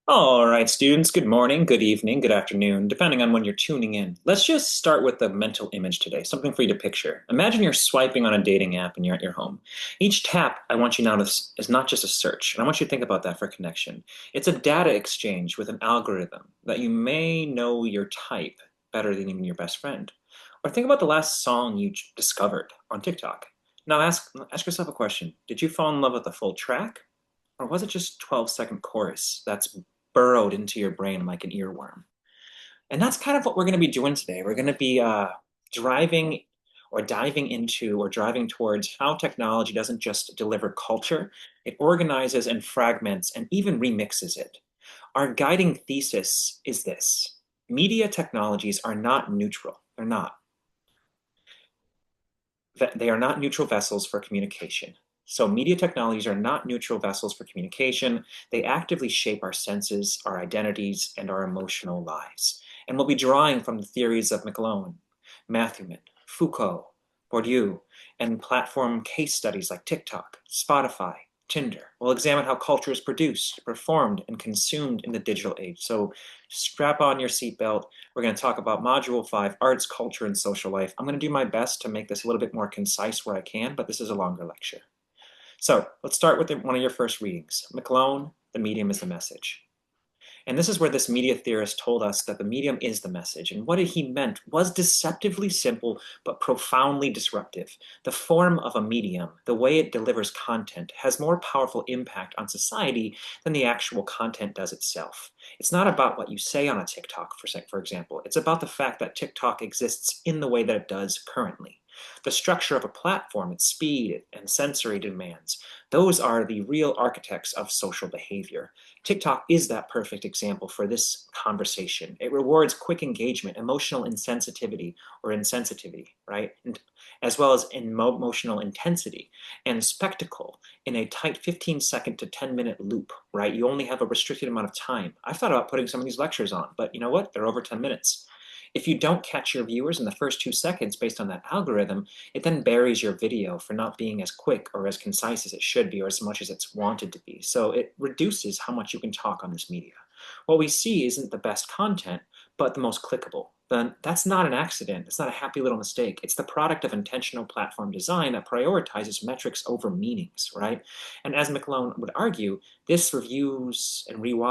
All right, students, good morning, good evening, good afternoon, depending on when you're tuning in. Let's just start with the mental image today, something for you to picture. Imagine you're swiping on a dating app and you're at your home. Each tap, I want you now to, is not just a search, and I want you to think about that for connection. It's a data exchange with an algorithm that you may know your type better than even your best friend. Or think about the last song you discovered on TikTok. Now ask yourself a question. Did you fall in love with the full track? Or was it just 12-second chorus that's burrowed into your brain like an earworm? And that's kind of what we're going to be doing today. We're going to be driving or diving into or driving towards how technology doesn't just deliver culture, it organizes and fragments and even remixes it. Our guiding thesis is this: media technologies are not neutral. They're not. They are not neutral vessels for communication. So media technologies are not neutral vessels for communication. They actively shape our senses, our identities, and our emotional lives. And we'll be drawing from the theories of McLuhan, Matthewman, Foucault, Bourdieu, and platform case studies like TikTok, Spotify, Tinder. We'll examine how culture is produced, performed, and consumed in the digital age. So strap on your seatbelt. We're going to talk about Module 5, Arts, Culture, and Social Life. I'm going to do my best to make this a little bit more concise where I can, but this is a longer lecture. So let's start with one of your first readings. McLuhan, The Medium is the Message. And this is where this media theorist told us that the medium is the message. And what he meant was deceptively simple, but profoundly disruptive. The form of a medium, the way it delivers content, has more powerful impact on society than the actual content does itself. It's not about what you say on a TikTok, for example. It's about the fact that TikTok exists in the way that it does currently. The structure of a platform, its speed and sensory demands, those are the real architects of social behavior. TikTok is that perfect example for this conversation. It rewards quick engagement, emotional insensitivity, right? And as well as emotional intensity and spectacle in a tight 15-second to 10-minute loop, right? You only have a restricted amount of time. I've thought about putting some of these lectures on, but you know what? They're over 10 minutes. If you don't catch your viewers in the first 2 seconds based on that algorithm, it then buries your video for not being as quick or as concise as it should be or as much as it's wanted to be. So it reduces how much you can talk on this media. What we see isn't the best content, but the most clickable. Then that's not an accident. It's not a happy little mistake. It's the product of intentional platform design that prioritizes metrics over meanings, right? And as McLuhan would argue, this view structure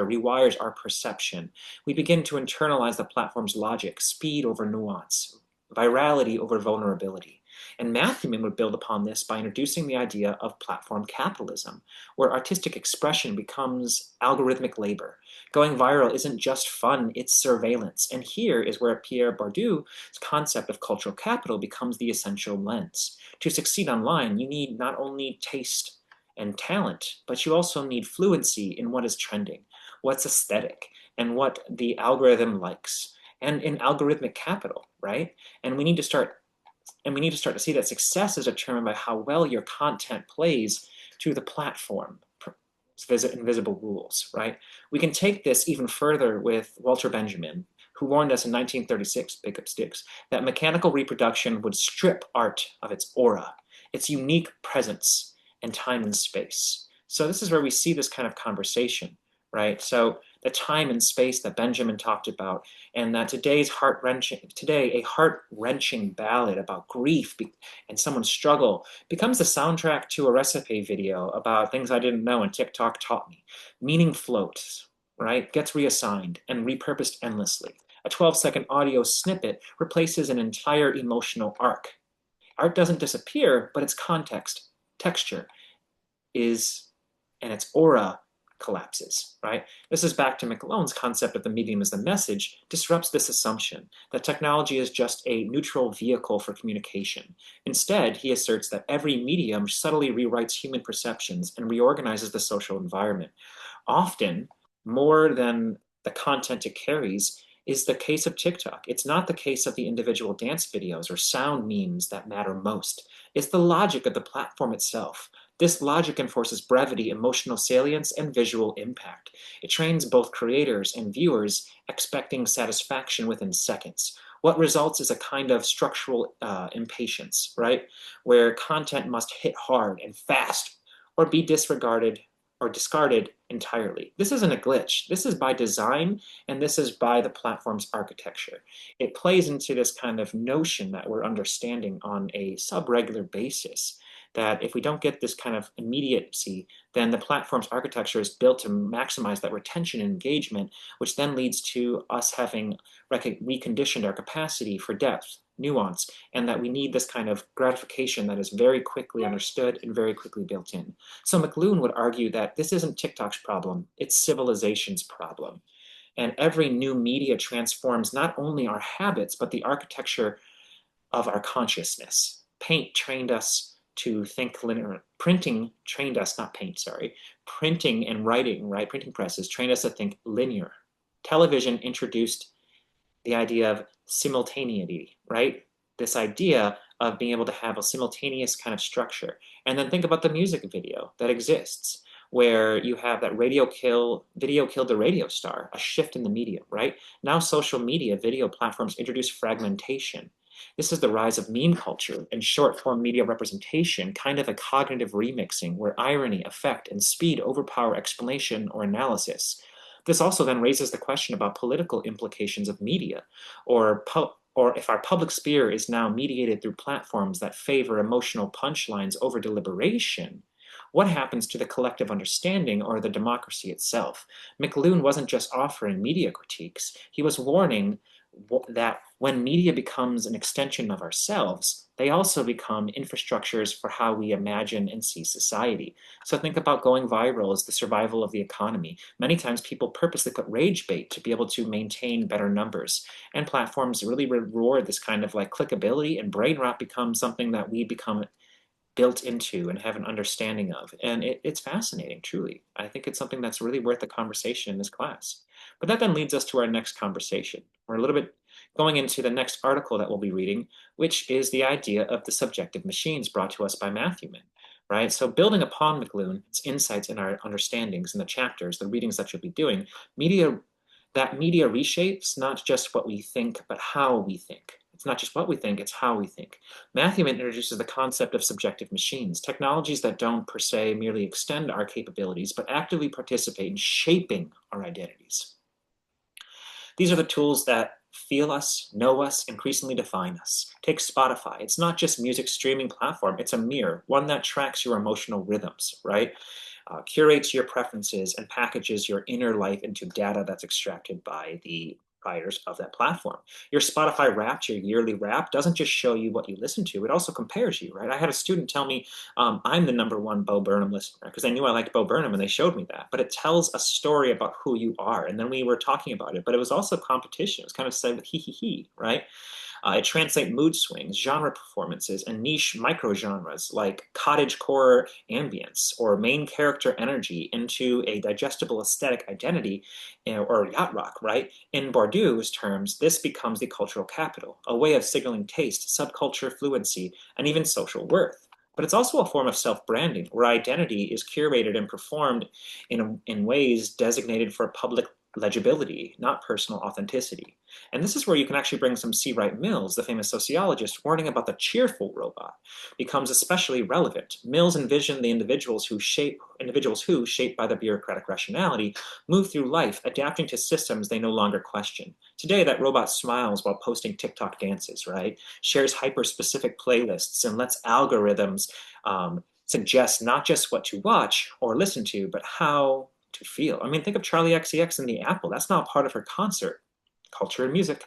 rewires our perception. We begin to internalize the platform's logic, speed over nuance, virality over vulnerability. And Matthewman would build upon this by introducing the idea of platform capitalism, where artistic expression becomes algorithmic labor. Going viral isn't just fun, it's surveillance. And here is where Pierre Bourdieu's concept of cultural capital becomes the essential lens. To succeed online, you need not only taste and talent, but you also need fluency in what is trending, what's aesthetic, and what the algorithm likes, and in algorithmic capital, right? And we need to start to see that success is determined by how well your content plays to the platform. Invisible rules, right? We can take this even further with Walter Benjamin, who warned us in 1936, pick up sticks, that mechanical reproduction would strip art of its aura, its unique presence in time and space. So this is where we see this kind of conversation, right? So the time and space that Benjamin talked about, and that today a heart-wrenching ballad about grief and someone's struggle becomes the soundtrack to a recipe video about things I didn't know and TikTok taught me. Meaning floats, right? Gets reassigned and repurposed endlessly. A 12-second audio snippet replaces an entire emotional arc. Art doesn't disappear, but its context, texture, is and its aura collapses, right? This is back to McLuhan's concept of the medium as the message, disrupts this assumption that technology is just a neutral vehicle for communication. Instead, he asserts that every medium subtly rewrites human perceptions and reorganizes the social environment. Often, more than the content it carries, is the case of TikTok. It's not the case of the individual dance videos or sound memes that matter most. It's the logic of the platform itself. This logic enforces brevity, emotional salience, and visual impact. It trains both creators and viewers expecting satisfaction within seconds. What results is a kind of structural impatience, right? Where content must hit hard and fast or be disregarded or discarded entirely. This isn't a glitch. This is by design, and this is by the platform's architecture. It plays into this kind of notion that we're understanding on a sub-regular basis, that if we don't get this kind of immediacy, then the platform's architecture is built to maximize that retention and engagement, which then leads to us having reconditioned our capacity for depth, nuance, and that we need this kind of gratification that is very quickly understood and very quickly built in. So McLuhan would argue that this isn't TikTok's problem, it's civilization's problem. And every new media transforms not only our habits, but the architecture of our consciousness. Paint trained us to think linear. Printing trained us, not paint, sorry. Printing and writing, right? Printing presses trained us to think linear. Television introduced the idea of simultaneity, right? This idea of being able to have a simultaneous kind of structure. And then think about the music video that exists, where you have that video killed the radio star, a shift in the medium, right? Now social media video platforms introduce fragmentation. This is the rise of meme culture and short form media representation, kind of a cognitive remixing where irony, effect, and speed overpower explanation or analysis. This also then raises the question about political implications of media, or if our public sphere is now mediated through platforms that favor emotional punchlines over deliberation, what happens to the collective understanding or the democracy itself? McLuhan wasn't just offering media critiques, he was warning that when media becomes an extension of ourselves, they also become infrastructures for how we imagine and see society. So think about going viral as the survival of the economy. Many times people purposely put rage bait to be able to maintain better numbers. And platforms really reward this kind of like clickability, and brain rot becomes something that we become built into and have an understanding of. And it's fascinating, truly. I think it's something that's really worth a conversation in this class. But that then leads us to our next conversation. We're a little bit going into the next article that we'll be reading, which is the idea of the subjective machines brought to us by Matthewman, right? So building upon McLuhan's insights and our understandings in the chapters, the readings that you'll be doing, media reshapes not just what we think, but how we think. It's not just what we think, it's how we think. Matthewman introduces the concept of subjective machines, technologies that don't per se merely extend our capabilities, but actively participate in shaping our identities. These are the tools that feel us, know us, increasingly define us. Take Spotify. It's not just music streaming platform, it's a mirror, one that tracks your emotional rhythms, right? Curates your preferences and packages your inner life into data that's extracted by the providers of that platform. Your Spotify Wrapped, your yearly wrap, doesn't just show you what you listen to, it also compares you, right? I had a student tell me I'm the #1 Bo Burnham listener because I knew I liked Bo Burnham and they showed me that. But it tells a story about who you are. And then we were talking about it, but it was also competition. It was kind of said with he, right? It translates mood swings, genre performances, and niche microgenres like cottagecore ambience or main character energy into a digestible aesthetic identity, or yacht rock, right? In Bourdieu's terms, this becomes the cultural capital, a way of signaling taste, subculture fluency, and even social worth. But it's also a form of self-branding, where identity is curated and performed in ways designated for public legibility, not personal authenticity. And this is where you can actually bring some C. Wright Mills, the famous sociologist, warning about the cheerful robot, becomes especially relevant. Mills envisioned the individuals who, shaped by the bureaucratic rationality, move through life, adapting to systems they no longer question. Today, that robot smiles while posting TikTok dances, right? Shares hyper-specific playlists and lets algorithms suggest not just what to watch or listen to, but how to feel. I mean, think of Charlie XCX and the Apple. That's not part of her concert. Culture and music.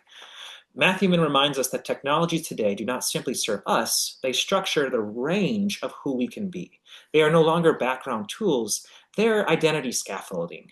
Matthewman reminds us that technologies today do not simply serve us, they structure the range of who we can be. They are no longer background tools, they're identity scaffolding.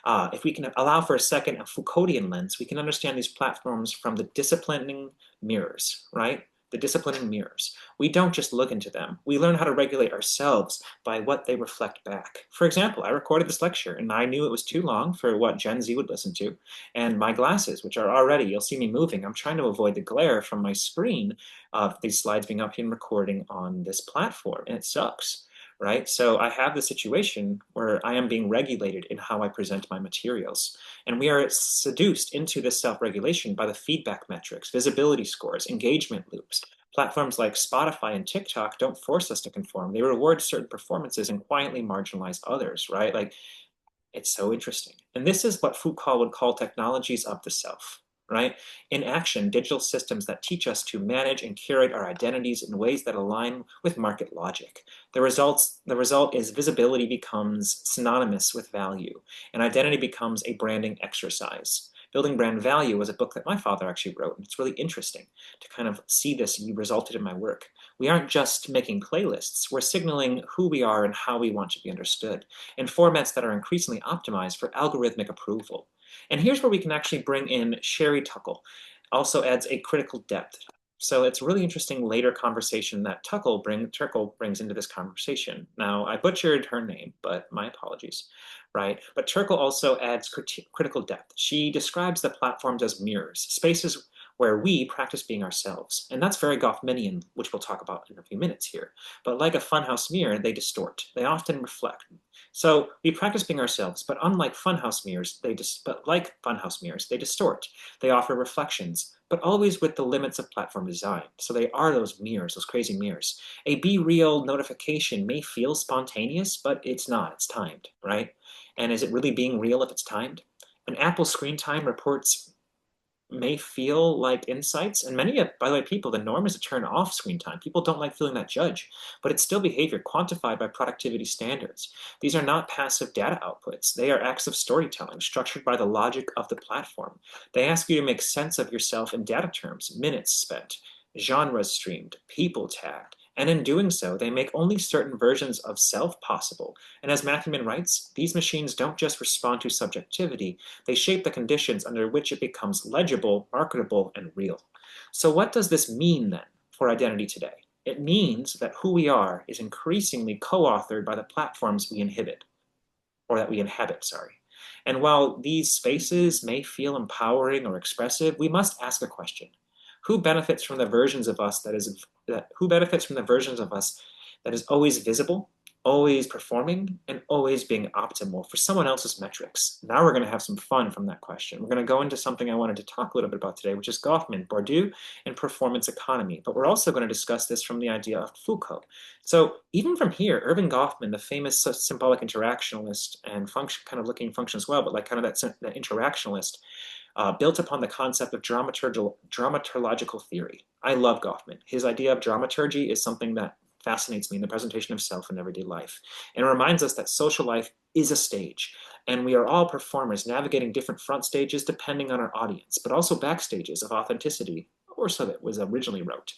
If we can allow for a second a Foucauldian lens, we can understand these platforms from the disciplining mirrors, right? The disciplining mirrors. We don't just look into them. We learn how to regulate ourselves by what they reflect back. For example, I recorded this lecture and I knew it was too long for what Gen Z would listen to. And my glasses, which are already, you'll see me moving, I'm trying to avoid the glare from my screen of these slides being up here and recording on this platform. And it sucks, right? So I have the situation where I am being regulated in how I present my materials. And we are seduced into this self-regulation by the feedback metrics, visibility scores, engagement loops, Platforms like Spotify and TikTok don't force us to conform. They reward certain performances and quietly marginalize others, right? Like, it's so interesting. And this is what Foucault would call technologies of the self, right? In action, digital systems that teach us to manage and curate our identities in ways that align with market logic. The result is visibility becomes synonymous with value, and identity becomes a branding exercise. Building Brand Value was a book that my father actually wrote, and it's really interesting to kind of see this resulted in my work. We aren't just making playlists, we're signaling who we are and how we want to be understood in formats that are increasingly optimized for algorithmic approval. And here's where we can actually bring in Sherry Tuckle. Also adds a critical depth. So it's a really interesting later conversation that Turkle brings into this conversation. Now, I butchered her name, but my apologies, right? But Turkle also adds critical depth. She describes the platforms as mirrors, spaces where we practice being ourselves. And that's very Goffmanian, which we'll talk about in a few minutes here. But like a funhouse mirror, they distort. They often reflect. So we practice being ourselves, but unlike funhouse mirrors, they distort. They offer reflections, but always with the limits of platform design. So they are those mirrors, those crazy mirrors. A Be Real notification may feel spontaneous, but it's not. It's timed, right? And is it really being real if it's timed? An Apple Screen Time reports may feel like insights. And many, by the way, people, the norm is to turn off screen time. People don't like feeling that judge, but it's still behavior quantified by productivity standards. These are not passive data outputs. They are acts of storytelling structured by the logic of the platform. They ask you to make sense of yourself in data terms, minutes spent, genres streamed, people tagged. And in doing so, they make only certain versions of self possible. And as Matthewman writes, these machines don't just respond to subjectivity, they shape the conditions under which it becomes legible, marketable, and real. So what does this mean then for identity today? It means that who we are is increasingly co-authored by the platforms we inhabit, sorry. And while these spaces may feel empowering or expressive, we must ask a question. Who benefits from the versions of us that is always visible, always performing, and always being optimal for someone else's metrics? Now we're going to have some fun from that question. We're going to go into something I wanted to talk a little bit about today, which is Goffman, Bourdieu, and performance economy. But we're also going to discuss this from the idea of Foucault. So even from here, Erving Goffman, the famous symbolic interactionalist and kind of looking function as well, but like kind of that interactionalist, built upon the concept of dramaturgical theory. I love Goffman. His idea of dramaturgy is something that fascinates me in the presentation of self in everyday life. And it reminds us that social life is a stage, and we are all performers navigating different front stages depending on our audience, but also back stages of authenticity, or so it was originally wrote.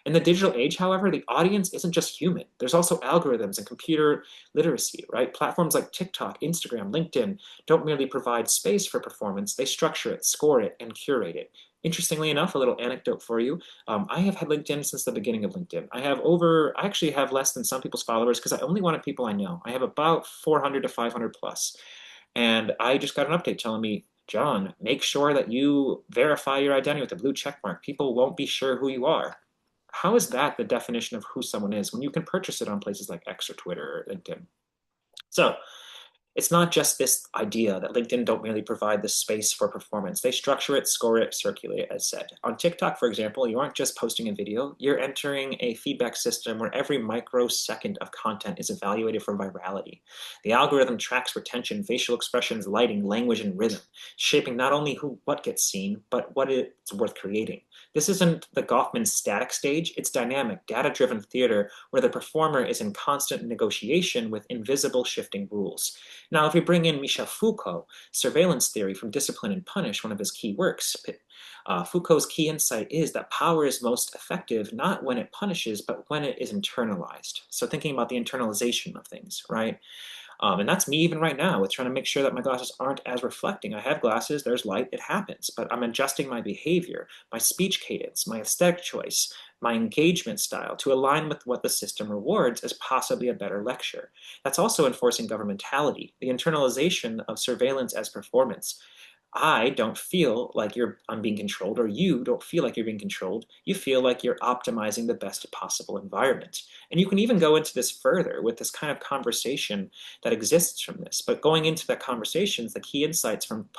In the digital age, however, the audience isn't just human. There's also algorithms and computer literacy, right? Platforms like TikTok, Instagram, LinkedIn don't merely provide space for performance, they structure it, score it, and curate it. Interestingly enough, a little anecdote for you. I have had LinkedIn since the beginning of LinkedIn. I actually have less than some people's followers because I only wanted people I know. I have about 400 to 500 plus. And I just got an update telling me, John, make sure that you verify your identity with a blue check mark. People won't be sure who you are. How is that the definition of who someone is when you can purchase it on places like X or Twitter or LinkedIn? So it's not just this idea that LinkedIn don't merely provide the space for performance. They structure it, score it, circulate it, as said. On TikTok, for example, you aren't just posting a video, you're entering a feedback system where every microsecond of content is evaluated for virality. The algorithm tracks retention, facial expressions, lighting, language, and rhythm, shaping not only what gets seen, but what it's worth creating. This isn't the Goffman static stage, it's dynamic, data-driven theater where the performer is in constant negotiation with invisible shifting rules. Now, if we bring in Michel Foucault, surveillance theory from Discipline and Punish, one of his key works, Foucault's key insight is that power is most effective not when it punishes, but when it is internalized. So thinking about the internalization of things, right? And that's me even right now with trying to make sure that my glasses aren't as reflecting. I have glasses, there's light, it happens, but I'm adjusting my behavior, my speech cadence, my aesthetic choice, my engagement style to align with what the system rewards as possibly a better lecture. That's also enforcing governmentality, the internalization of surveillance as performance. I don't feel like I'm being controlled, or you don't feel like you're being controlled. You feel like you're optimizing the best possible environment. And you can even go into this further with this kind of conversation that exists from this. But going into that conversation, the key insights from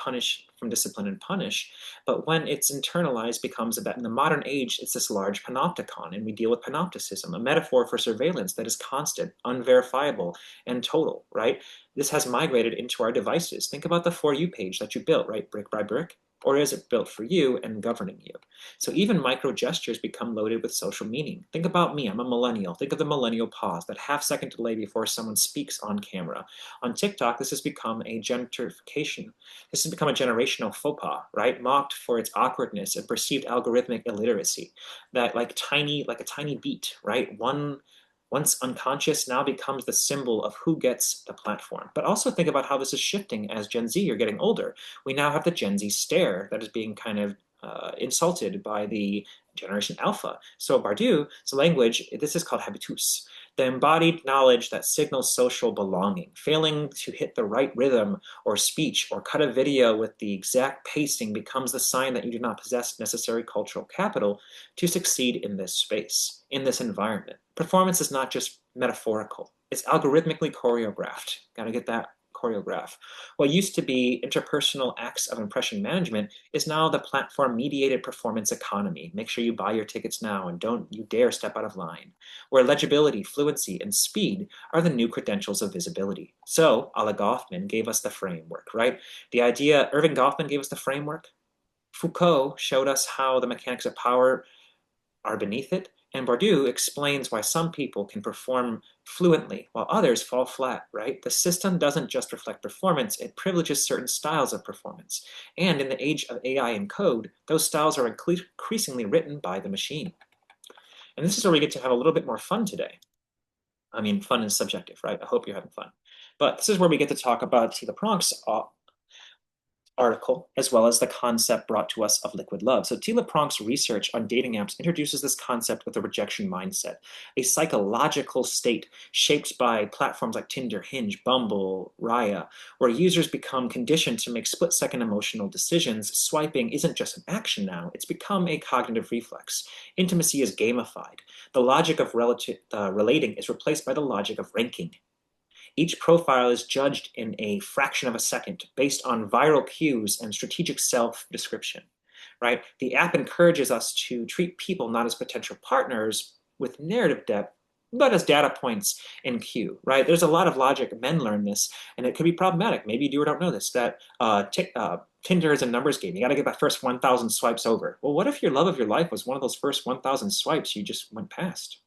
from discipline and punish, but when it's internalized, becomes about, in the modern age, it's this large panopticon, and we deal with panopticism, a metaphor for surveillance that is constant, unverifiable, and total, right? This has migrated into our devices. Think about the For You page that you built, right, brick by brick. Or is it built for you and governing you? So even micro gestures become loaded with social meaning. Think about me, I'm a millennial. Think of the millennial pause, that half-second delay before someone speaks on camera. On TikTok, this has become a gentrification. This has become a generational faux pas, right? Mocked for its awkwardness and perceived algorithmic illiteracy. That like a tiny beat, right? Once unconscious, now becomes the symbol of who gets the platform. But also think about how this is shifting as Gen Z are getting older. We now have the Gen Z stare that is being kind of insulted by the Generation Alpha. So Bardou's language, this is called habitus, the embodied knowledge that signals social belonging. Failing to hit the right rhythm or speech or cut a video with the exact pacing becomes the sign that you do not possess necessary cultural capital to succeed in this space, in this environment. Performance is not just metaphorical, it's algorithmically choreographed. Got to get that choreograph. What used to be interpersonal acts of impression management is now the platform-mediated performance economy. Make sure you buy your tickets now and don't you dare step out of line. Where legibility, fluency, and speed are the new credentials of visibility. So, a la Goffman gave us the framework, right? The idea, Irving Goffman gave us the framework. Foucault showed us how the mechanics of power are beneath it. And Bardou explains why some people can perform fluently while others fall flat, right? The system doesn't just reflect performance, it privileges certain styles of performance. And in the age of AI and code, those styles are increasingly written by the machine. And this is where we get to have a little bit more fun today. I mean, fun is subjective, right? I hope you're having fun. But this is where we get to talk about T. LaPranche's article, as well as the concept brought to us of liquid love. So T. LaPranche's research on dating apps introduces this concept with a rejection mindset, a psychological state shaped by platforms like Tinder, Hinge, Bumble, Raya, where users become conditioned to make split-second emotional decisions. Swiping isn't just an action now, it's become a cognitive reflex. Intimacy is gamified. The logic of relating is replaced by the logic of ranking. Each profile is judged in a fraction of a second based on viral cues and strategic self-description, right? The app encourages us to treat people not as potential partners with narrative depth, but as data points in queue, right? There's a lot of logic. Men learn this, and it could be problematic. Maybe you do or don't know this, that Tinder is a numbers game. You got to get that first 1,000 swipes over. Well, what if your love of your life was one of those first 1,000 swipes you just went past?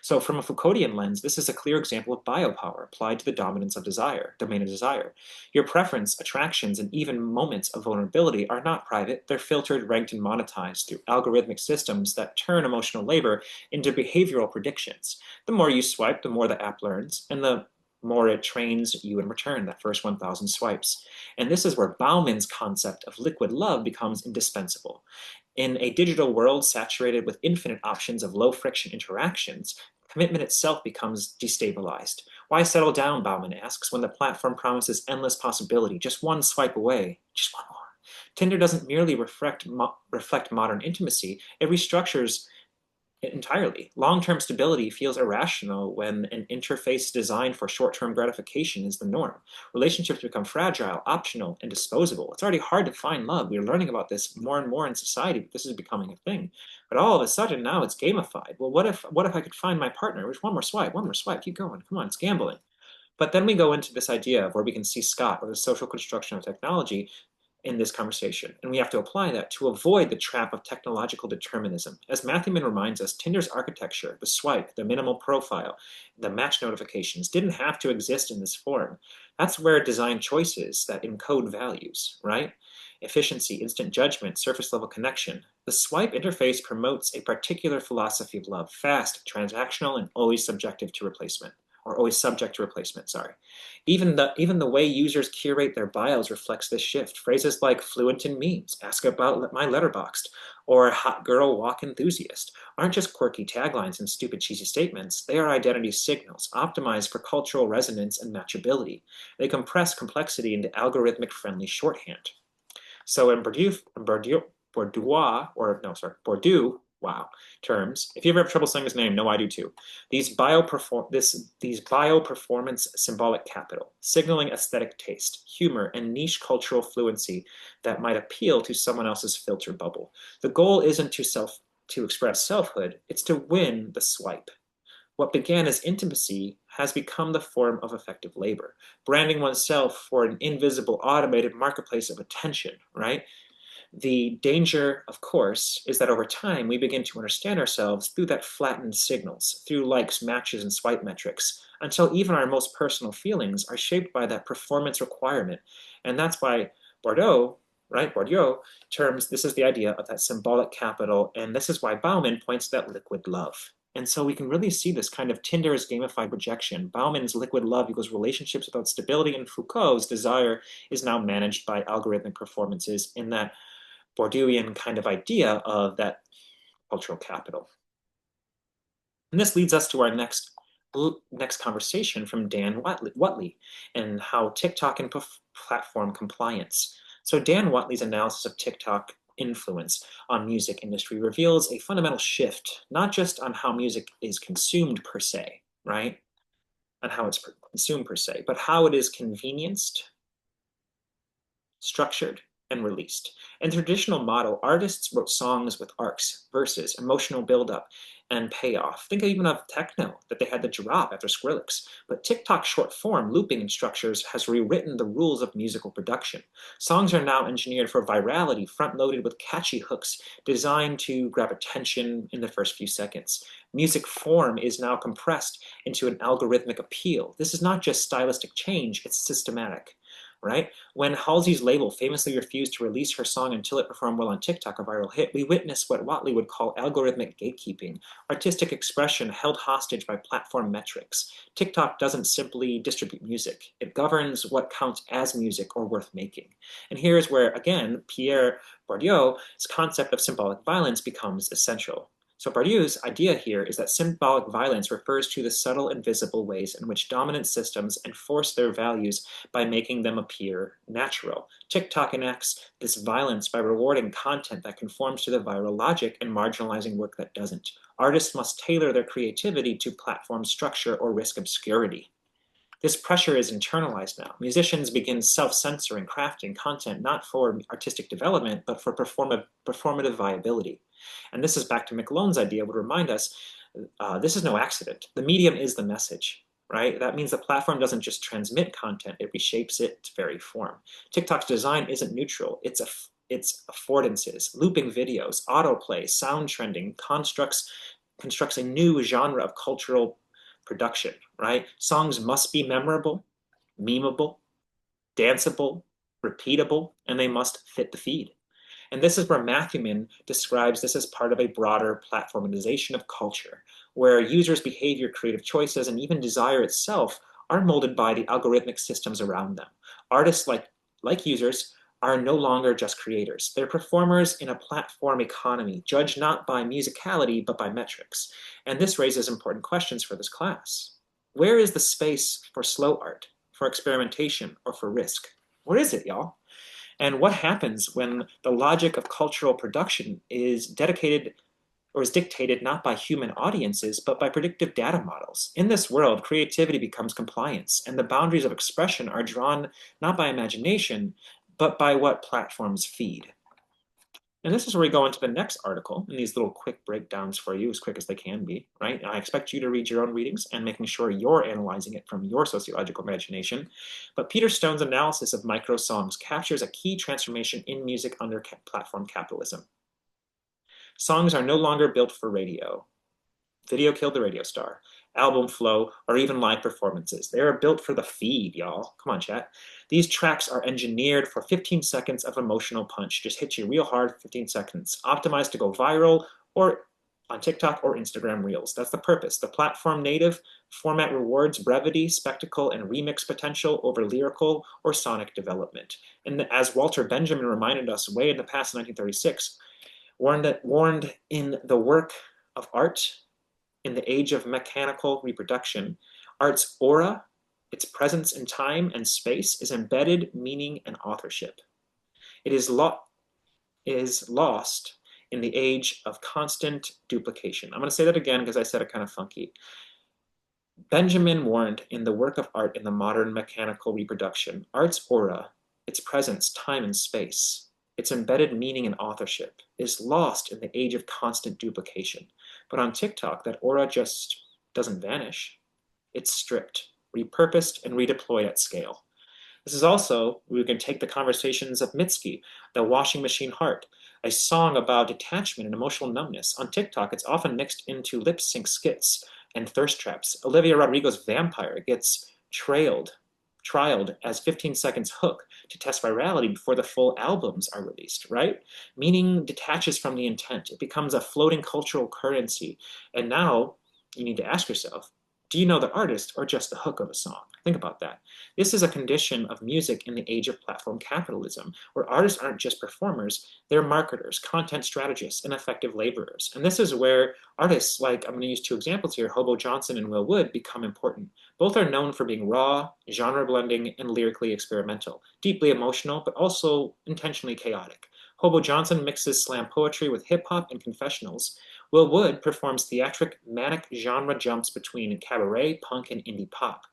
So from a Foucauldian lens, this is a clear example of biopower applied to the dominance of desire, domain of desire. Your preference, attractions, and even moments of vulnerability are not private. They're filtered, ranked, and monetized through algorithmic systems that turn emotional labor into behavioral predictions. The more you swipe, the more the app learns, and the more it trains you in return, that first 1,000 swipes. And this is where Bauman's concept of liquid love becomes indispensable. In a digital world saturated with infinite options of low-friction interactions, commitment itself becomes destabilized. Why settle down, Bauman asks, when the platform promises endless possibility, just one swipe away, just one more. Tinder doesn't merely reflect modern intimacy, it restructures entirely. Long-term stability feels irrational when an interface designed for short-term gratification is the norm. Relationships become fragile, optional, and disposable. It's already hard to find love. We're learning about this more and more in society, but this is becoming a thing. But all of a sudden now it's gamified. Well, what if I could find my partner? Just one more swipe, keep going. Come on, it's gambling. But then we go into this idea of where we can see Scott, or the social construction of technology, in this conversation, and we have to apply that to avoid the trap of technological determinism. As Matthewman reminds us, Tinder's architecture, the swipe, the minimal profile, the match notifications, didn't have to exist in this form. That's where design choices that encode values, right? Efficiency, instant judgment, surface level connection. The swipe interface promotes a particular philosophy of love, fast, transactional, and always subjective to replacement. Or always subject to replacement, sorry. Even the way users curate their bios reflects this shift. Phrases like fluent in memes, ask about my letterboxd, or hot girl walk enthusiast aren't just quirky taglines and stupid cheesy statements. They are identity signals, optimized for cultural resonance and matchability. They compress complexity into algorithmic friendly shorthand. So in Bourdieu Wow, terms. If you ever have trouble saying his name, no, I do too. These bio-performance symbolic capital, signaling aesthetic taste, humor, and niche cultural fluency that might appeal to someone else's filter bubble. The goal isn't to express selfhood, it's to win the swipe. What began as intimacy has become the form of effective labor, branding oneself for an invisible automated marketplace of attention, right? The danger, of course, is that over time we begin to understand ourselves through that flattened signals, through likes, matches, and swipe metrics, until even our most personal feelings are shaped by that performance requirement. And that's why Bordeaux, right, Bourdieu terms this is the idea of that symbolic capital, and this is why Bauman points to that liquid love. And so we can really see this kind of Tinder's gamified projection. Bauman's liquid love equals relationships without stability, and Foucault's desire is now managed by algorithmic performances in that Bourdieuian kind of idea of that cultural capital. And this leads us to our next conversation from Dan Whatley and how TikTok and platform compliance. So Dan Whatley's analysis of TikTok influence on music industry reveals a fundamental shift, not just on how music is consumed per se, right? On how it's consumed per se, but how it is convenienced, structured, and released. In the traditional model, artists wrote songs with arcs, verses, emotional buildup, and payoff. Think even of techno that they had to drop after Skrillex. But TikTok short form looping and structures has rewritten the rules of musical production. Songs are now engineered for virality, front loaded with catchy hooks designed to grab attention in the first few seconds. Music form is now compressed into an algorithmic appeal. This is not just stylistic change, it's systematic. Right? When Halsey's label famously refused to release her song until it performed well on TikTok, a viral hit, we witnessed what Whatley would call algorithmic gatekeeping, artistic expression held hostage by platform metrics. TikTok doesn't simply distribute music, it governs what counts as music or worth making. And here's where, again, Pierre Bourdieu's concept of symbolic violence becomes essential. So Bourdieu's idea here is that symbolic violence refers to the subtle and visible ways in which dominant systems enforce their values by making them appear natural. TikTok enacts this violence by rewarding content that conforms to the viral logic and marginalizing work that doesn't. Artists must tailor their creativity to platform structure or risk obscurity. This pressure is internalized now. Musicians begin self-censoring, crafting content not for artistic development, but for performative viability. And this is back to McLone's idea, would remind us this is no accident. The medium is the message, right? That means the platform doesn't just transmit content, it reshapes its very form. TikTok's design isn't neutral, it's affordances, looping videos, autoplay, sound trending, constructs a new genre of cultural production, right? Songs must be memorable, memeable, danceable, repeatable, and they must fit the feed. And this is where Matthewman describes this as part of a broader platformization of culture, where users' behavior, creative choices, and even desire itself are molded by the algorithmic systems around them. Artists, like users, are no longer just creators. They're performers in a platform economy, judged not by musicality, but by metrics. And this raises important questions for this class. Where is the space for slow art, for experimentation, or for risk? Where is it, y'all? And what happens when the logic of cultural production is dedicated or is dictated not by human audiences, but by predictive data models? In this world, creativity becomes compliance, and the boundaries of expression are drawn not by imagination, but by what platforms feed. And this is where we go into the next article and these little quick breakdowns for you as quick as they can be, right? And I expect you to read your own readings and making sure you're analyzing it from your sociological imagination. But Peter Stone's analysis of micro songs captures a key transformation in music under platform capitalism. Songs are no longer built for radio. Video killed the radio star. Album flow, or even live performances. They are built for the feed, y'all. Come on, chat. These tracks are engineered for 15 seconds of emotional punch. Just hit you real hard for 15 seconds. Optimized to go viral or on TikTok or Instagram Reels. That's the purpose. The platform native format rewards brevity, spectacle, and remix potential over lyrical or sonic development. And as Walter Benjamin reminded us way in the past in 1936, warned in the work of art, in the age of mechanical reproduction, art's aura, its presence in time and space, is embedded meaning and authorship. It is lost in the age of constant duplication. I'm going to say that again because I said it kind of funky. Benjamin warned in The Work of Art in the Modern Mechanical Reproduction, art's aura, its presence, time and space, its embedded meaning and authorship, is lost in the age of constant duplication. But on TikTok, that aura just doesn't vanish. It's stripped, repurposed, and redeployed at scale. This is also, we can take the conversations of Mitski, The Washing Machine Heart, a song about detachment and emotional numbness. On TikTok, it's often mixed into lip sync skits and thirst traps. Olivia Rodrigo's Vampire gets trialed as 15 seconds hook to test virality before the full albums are released, right? Meaning detaches from the intent. It becomes a floating cultural currency. And now you need to ask yourself, do you know the artist or just the hook of a song? Think about that. This is a condition of music in the age of platform capitalism, where artists aren't just performers, they're marketers, content strategists, and effective laborers. And this is where artists like, I'm going to use two examples here, Hobo Johnson and Will Wood, become important. Both are known for being raw, genre blending, and lyrically experimental, deeply emotional, but also intentionally chaotic. Hobo Johnson mixes slam poetry with hip hop and confessionals. Will Wood performs theatric, manic genre jumps between cabaret, punk, and indie pop.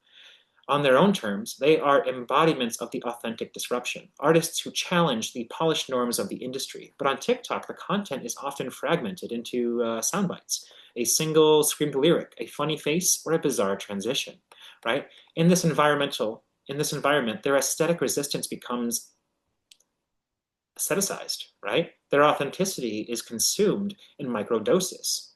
On their own terms, they are embodiments of the authentic disruption, artists who challenge the polished norms of the industry. But on TikTok, the content is often fragmented into sound bites, a single screamed lyric, a funny face, or a bizarre transition, right? In this environment, their aesthetic resistance becomes aestheticized, right? Their authenticity is consumed in microdoses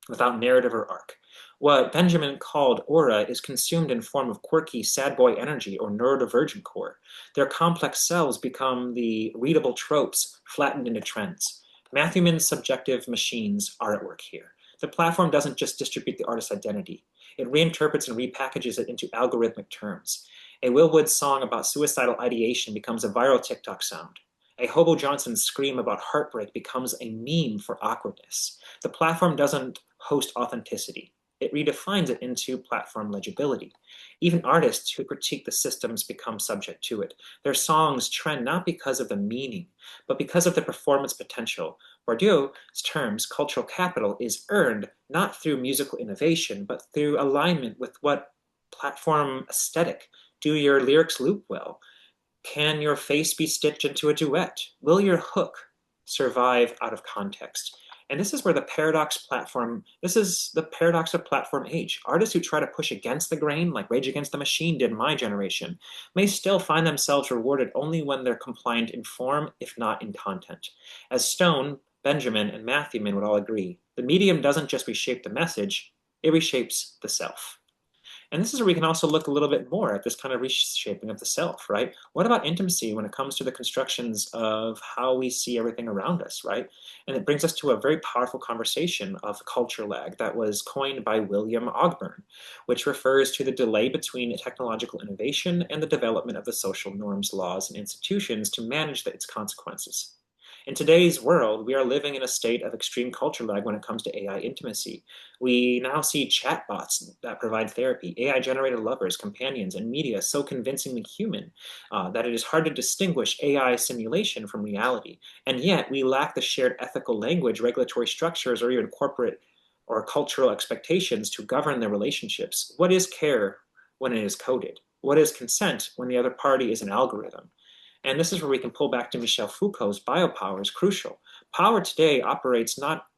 without narrative or arc. What Benjamin called aura is consumed in form of quirky sad boy energy or neurodivergent core. Their complex selves become the readable tropes flattened into trends. Matthewman's subjective machines are at work here. The platform doesn't just distribute the artist's identity. It reinterprets and repackages it into algorithmic terms. A Will Wood song about suicidal ideation becomes a viral TikTok sound. A Hobo Johnson scream about heartbreak becomes a meme for awkwardness. The platform doesn't host authenticity. It redefines it into platform legibility. Even artists who critique the systems become subject to it. Their songs trend not because of the meaning, but because of the performance potential. Bourdieu's terms, cultural capital, is earned not through musical innovation, but through alignment with what platform aesthetic. Do your lyrics loop well? Can your face be stitched into a duet? Will your hook survive out of context? And this is where this is the paradox of platform age. Artists who try to push against the grain, like Rage Against the Machine did in my generation, may still find themselves rewarded only when they're compliant in form, if not in content. As Stone, Benjamin, and Matthewman would all agree, the medium doesn't just reshape the message, it reshapes the self. And this is where we can also look a little bit more at this kind of reshaping of the self, right? What about intimacy when it comes to the constructions of how we see everything around us, right? And it brings us to a very powerful conversation of culture lag that was coined by William Ogburn, which refers to the delay between technological innovation and the development of the social norms, laws, and institutions to manage its consequences. In today's world, we are living in a state of extreme culture lag when it comes to AI intimacy. We now see chatbots that provide therapy, AI-generated lovers, companions, and media so convincingly human that it is hard to distinguish AI simulation from reality. And yet, we lack the shared ethical language, regulatory structures, or even corporate or cultural expectations to govern their relationships. What is care when it is coded? What is consent when the other party is an algorithm? And this is where we can pull back to Michel Foucault's biopower is crucial. Power today operates not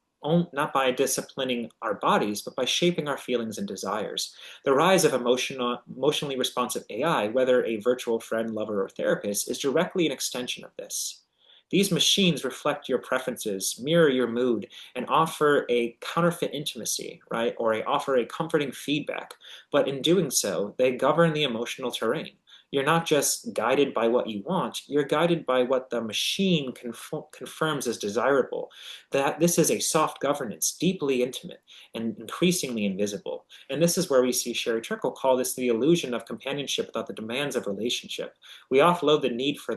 by disciplining our bodies, but by shaping our feelings and desires. The rise of emotionally responsive AI, whether a virtual friend, lover, or therapist, is directly an extension of this. These machines reflect your preferences, mirror your mood, and offer a counterfeit intimacy, right? Or offer a comforting feedback. But in doing so, they govern the emotional terrain. You're not just guided by what you want, you're guided by what the machine confirms as desirable. That this is a soft governance, deeply intimate, and increasingly invisible. And this is where we see Sherry Turkle call this the illusion of companionship without the demands of relationship. We offload the need for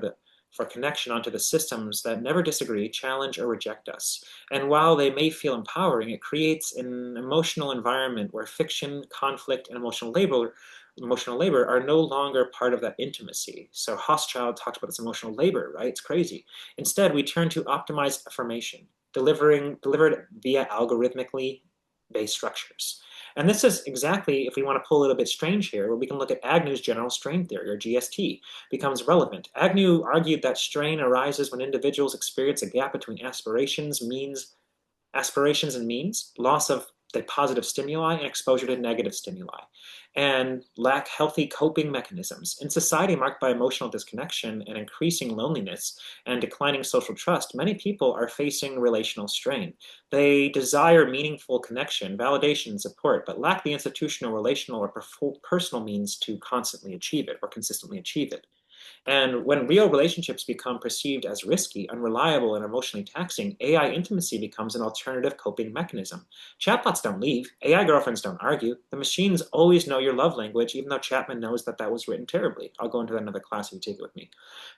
connection onto the systems that never disagree, challenge, or reject us. And while they may feel empowering, it creates an emotional environment where fiction, conflict, and emotional labor emotional labor are no longer part of that intimacy. So Hochschild talked about this emotional labor, right? It's crazy. Instead, we turn to optimized affirmation, delivered via algorithmically based structures. And this is exactly, if we want to pull a little bit strange here, where we can look at Agnew's general strain theory, or GST, becomes relevant. Agnew argued that strain arises when individuals experience a gap between aspirations and means, loss of the positive stimuli, and exposure to negative stimuli, and lack healthy coping mechanisms. In society marked by emotional disconnection and increasing loneliness and declining social trust, many people are facing relational strain. They desire meaningful connection, validation, and support, but lack the institutional, relational, or personal means to constantly achieve it or consistently achieve it. And when real relationships become perceived as risky, unreliable, and emotionally taxing, AI intimacy becomes an alternative coping mechanism. Chatbots don't leave. AI girlfriends don't argue. The machines always know your love language, even though Chapman knows that that was written terribly. I'll go into that in another class if you take it with me.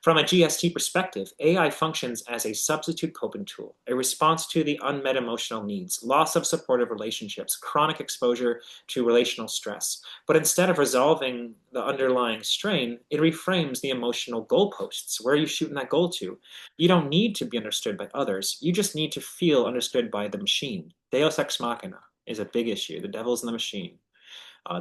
From a GST perspective, AI functions as a substitute coping tool, a response to the unmet emotional needs, loss of supportive relationships, chronic exposure to relational stress. But instead of resolving the underlying strain, it reframes the emotional goalposts. Where are you shooting that goal to? You don't need to be understood by others. You just need to feel understood by the machine. Deus ex machina is a big issue. The devil's in the machine.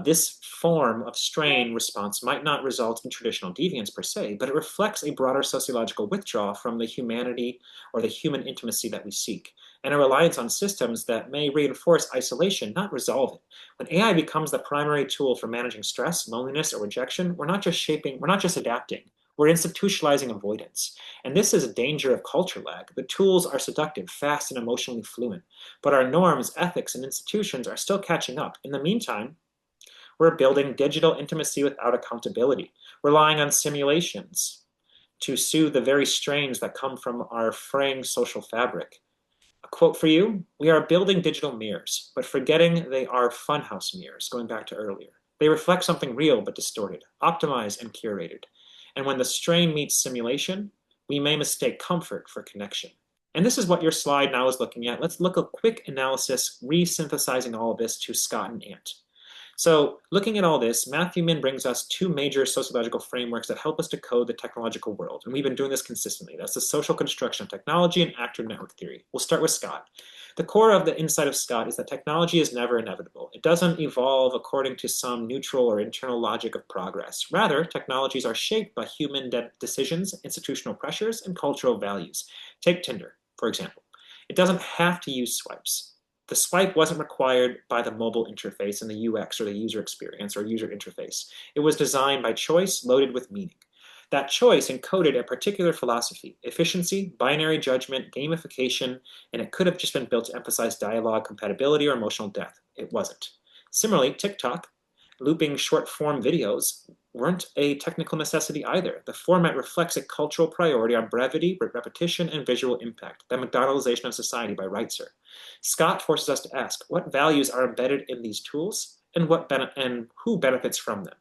This form of strain response might not result in traditional deviance per se, but it reflects a broader sociological withdrawal from the humanity or the human intimacy that we seek, and a reliance on systems that may reinforce isolation, not resolve it. When AI becomes the primary tool for managing stress, loneliness, or rejection, we're not just adapting. We're institutionalizing avoidance. And this is a danger of culture lag. The tools are seductive, fast, and emotionally fluent, but our norms, ethics, and institutions are still catching up. In the meantime, we're building digital intimacy without accountability, relying on simulations to soothe the very strains that come from our fraying social fabric. A quote for you: "We are building digital mirrors, but forgetting they are funhouse mirrors," going back to earlier. They reflect something real but distorted, optimized and curated. And when the strain meets simulation, we may mistake comfort for connection. And this is what your slide now is looking at. Let's look at a quick analysis, resynthesizing all of this to Scott and Ant. So looking at all this, Matthew Min brings us two major sociological frameworks that help us decode the technological world. And we've been doing this consistently. That's the social construction of technology and actor network theory. We'll start with Scott. The core of the insight of Scott is that technology is never inevitable. It doesn't evolve according to some neutral or internal logic of progress. Rather, technologies are shaped by human decisions, institutional pressures, and cultural values. Take Tinder, for example. It doesn't have to use swipes. The swipe wasn't required by the mobile interface and the UX or the user experience or user interface. It was designed by choice loaded with meaning. That choice encoded a particular philosophy: efficiency, binary judgment, gamification, and it could have just been built to emphasize dialogue, compatibility, or emotional depth. It wasn't. Similarly, TikTok, looping short form videos, weren't a technical necessity either. The format reflects a cultural priority on brevity, repetition, and visual impact, the McDonaldization of society by Reitzer. Scott forces us to ask what values are embedded in these tools and who benefits from them.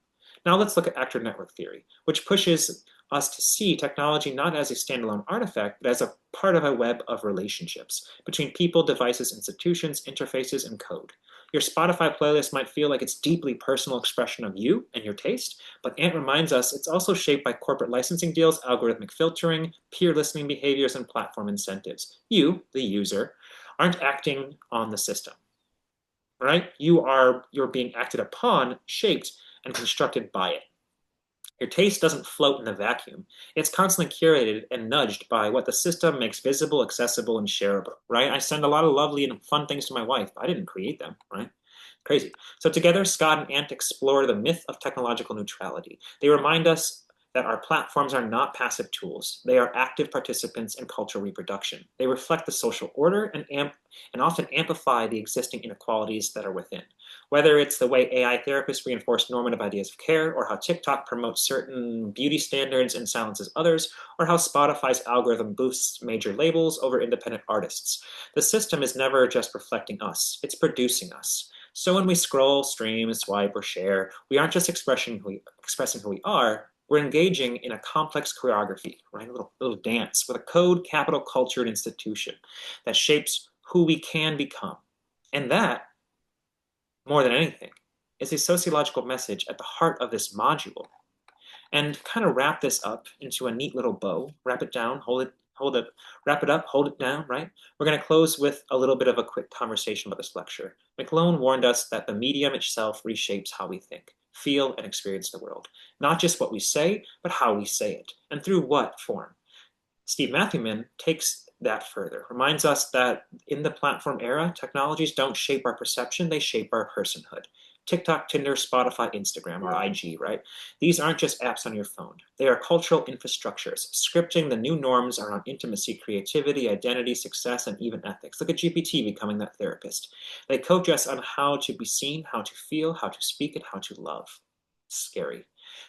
Now let's look at actor network theory, which pushes us to see technology not as a standalone artifact, but as a part of a web of relationships between people, devices, institutions, interfaces, and code. Your Spotify playlist might feel like it's deeply personal expression of you and your taste, but Ant reminds us it's also shaped by corporate licensing deals, algorithmic filtering, peer listening behaviors, and platform incentives. You, the user, aren't acting on the system, right? You're being acted upon, shaped, and constructed by it. Your taste doesn't float in a vacuum. It's constantly curated and nudged by what the system makes visible, accessible, and shareable, right? I send a lot of lovely and fun things to my wife. I didn't create them, right? Crazy. So together, Scott and Ant explore the myth of technological neutrality. They remind us that our platforms are not passive tools. They are active participants in cultural reproduction. They reflect the social order and often amplify the existing inequalities that are within. Whether it's the way AI therapists reinforce normative ideas of care, or how TikTok promotes certain beauty standards and silences others, or how Spotify's algorithm boosts major labels over independent artists. The system is never just reflecting us, it's producing us. So when we scroll, stream, swipe, or share, we aren't just expressing who we are, we're engaging in a complex choreography, right? A little dance with a code, capital, culture, and institution that shapes who we can become. And that, more than anything, is the sociological message at the heart of this module. And kind of wrap this up into a neat little bow, wrap it down, hold it, wrap it up, hold it down, right? We're going to close with a little bit of a quick conversation about this lecture. McLone warned us that the medium itself reshapes how we think, feel, and experience the world. Not just what we say, but how we say it, and through what form. Steve Matthewman takes that further, reminds us that in the platform era, technologies don't shape our perception, they shape our personhood. TikTok, Tinder, Spotify, Instagram, or IG, right? These aren't just apps on your phone. They are cultural infrastructures, scripting the new norms around intimacy, creativity, identity, success, and even ethics. Look at GPT becoming that therapist. They coach us on how to be seen, how to feel, how to speak, and how to love. Scary.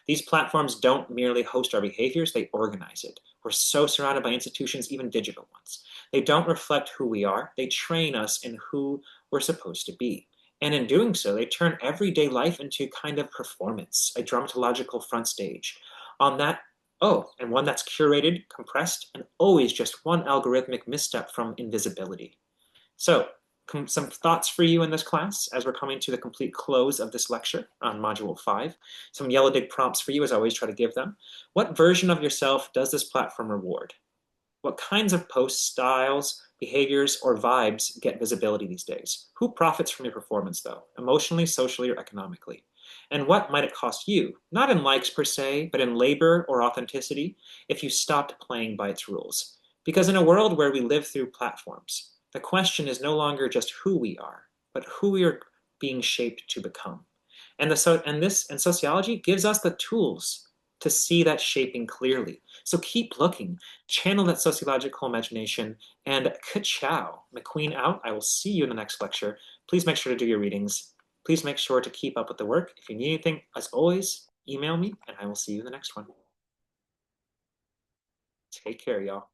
These platforms don't merely host our behaviors, they organize it. We're so surrounded by institutions, even digital ones. They don't reflect who we are, they train us in who we're supposed to be. And in doing so, they turn everyday life into kind of performance, a dramatological front stage. On that, oh, and one that's curated, compressed, and always just one algorithmic misstep from invisibility. So, some thoughts for you in this class as we're coming to the complete close of this lecture on Module 5. Some yellow dig prompts for you, as I always try to give them. What version of yourself does this platform reward? What kinds of post styles, behaviors, or vibes get visibility these days? Who profits from your performance, though, emotionally, socially, or economically? And what might it cost you, not in likes per se, but in labor or authenticity, if you stopped playing by its rules? Because in a world where we live through platforms, the question is no longer just who we are, but who we are being shaped to become. And sociology gives us the tools to see that shaping clearly. So keep looking, channel that sociological imagination, and ka-chow. McQueen out. I will see you in the next lecture. Please make sure to do your readings. Please make sure to keep up with the work. If you need anything, as always, email me, and I will see you in the next one. Take care, y'all.